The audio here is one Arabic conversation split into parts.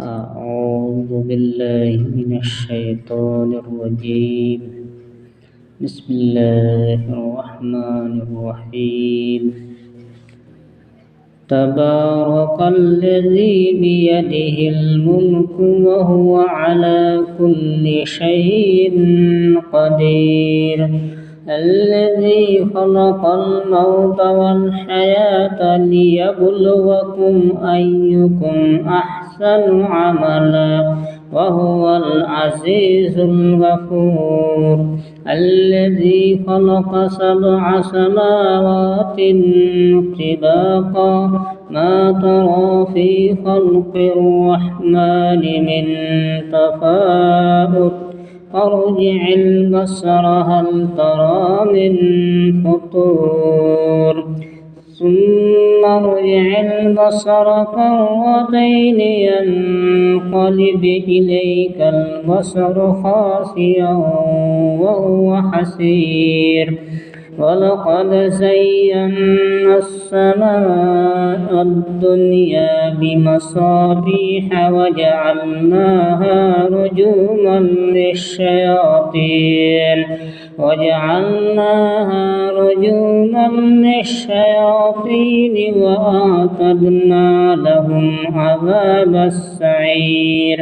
أعوذ بالله من الشيطان الرجيم. بسم الله الرحمن الرحيم. تبارك الذي بيده الملك وهو على كل شيء قدير. الذي خلق الموت والحياة ليبلوكم أيكم أحسن عملا وهو العزيز الغفور. الذي خلق 7 سماوات طباقا ما ترى في خلق الرحمن من تفاوت فارجع البصر هل ترى من فطور ثم ارجع البصر كرتين ينقلب إليك البصر خاسئا وهو حسير. ولقد زينا السماء الدنيا بمصابيح وجعلناها رجوما للشياطين وأعتدنا لهم عذاب السعير.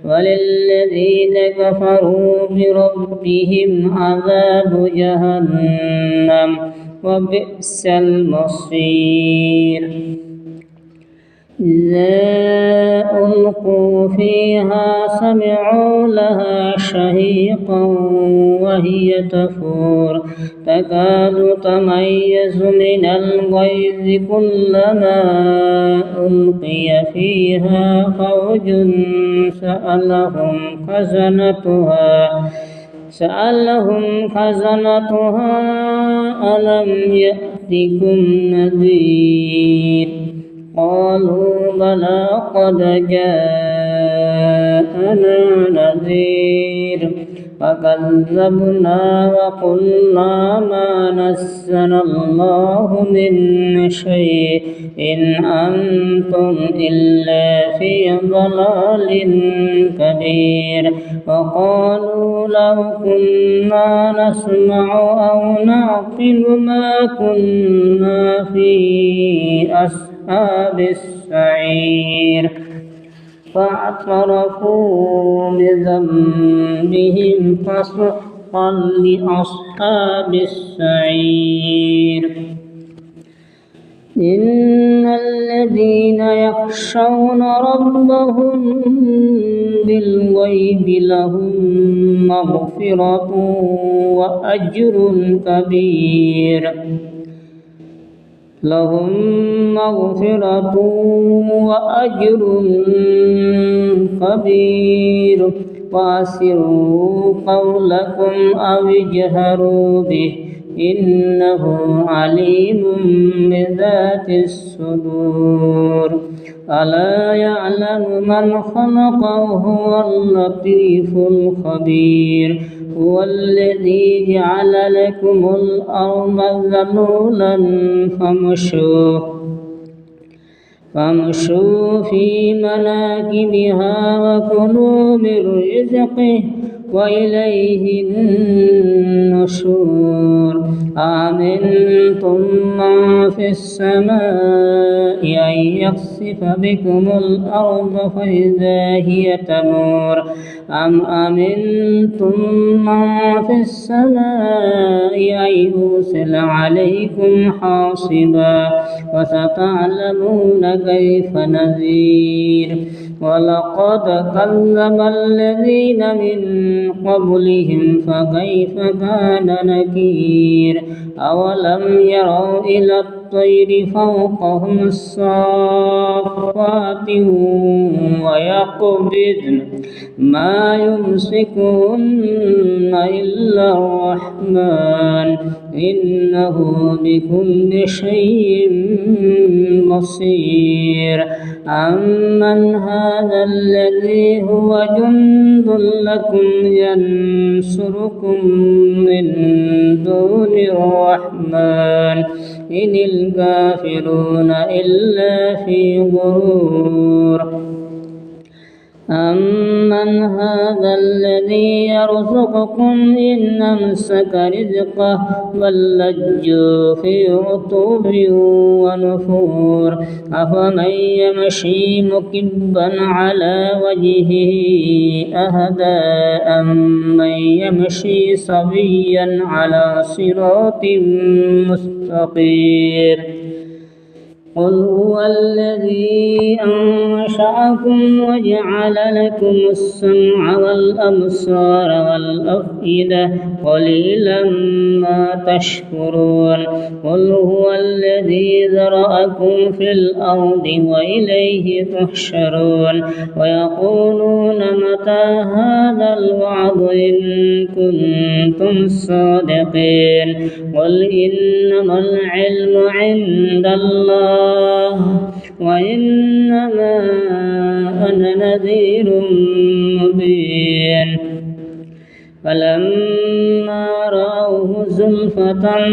وللذين كفروا بربهم عذاب جهنم وبئس المصير. إذا ألقوا فيها سمعوا لها شهيقا وهي تفور تكاد تميز من الغيظ كلما ألقي فيها فوج سألهم خزنتها ألم يأتكم نذير قالوا بلى قد جاءنا نذير فكذبنا وقلنا ما نزل الله من شيء إن أنتم إلا في ضلال كبير. وقالوا لو كنا نسمع أو نعقل ما كنا في أصحاب السعير. فاعترفوا بذنبهم فسحقا لأصحاب السعير. إن الذين يخشون ربهم بالغيب لهم مغفرة وأجر كبير. وأسروا قولكم أو اجهروا به إنه عليم بذات الصدور. ألا يعلم من خلق وهو اللطيف الخبير. هو الذي جعل لكم الأرض ذلولا فامشوا في مناكبها وكلوا من رزقه وإليه النشور. آمنتم من في السماء أن يخسف بكم الأرض فإذا هي تمور أم أمنتم من في السماء أن يرسل عليكم حاصبا وستعلمون كيف نذير. ولقد كذب الذين من قبلهم فكيف كان نكير. أولم يروا إلى الطير فوقهم الصافات ويقبضن ما يمسكهن إلا الرحمن إنه بكل شيء بصير. أمن هذا الذي هو جند لكم ينصركم من دون الرحمن إن الكافرون إلا في غرور. أمن هذا الذي يرزقكم إن أمسك رزقه بل لجوا في عتب ونفور أفمن يمشي مكبا على وجهه أهدى أمن يمشي سويا على صراط مستقيم قل هو الذي أنشأكم وجعل لكم السمع والأبصار والأفئدة قليلا ما تشكرون قل هو الذي ذرأكم في الأرض وإليه تحشرون ويقولون متى هذا الوعد إن كنتم صادقين قل إنما العلم عند الله وإنما أنا نذير مبين فلما رأوه زلفة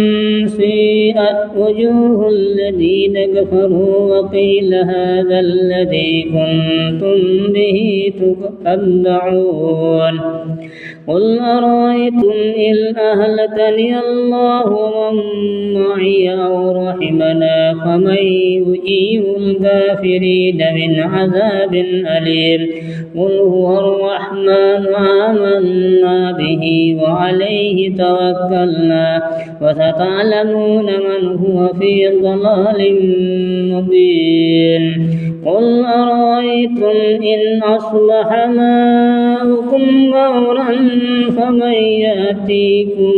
سيئت وجوه الذين كفروا وقيل هذا الذي كنتم به تدعون قل أرأيتم إن أهلكني الله ومن معي أو رحمنا فمن يجيب الكافرين من عذاب أليم قل هو الرحمن آمنا به وعليه توكلنا وستعلمون من هو في ضلال مبين قل أرأيتم إن أصبح ماؤكم غورا فمن يأتيكم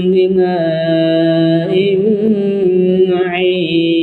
بماء معين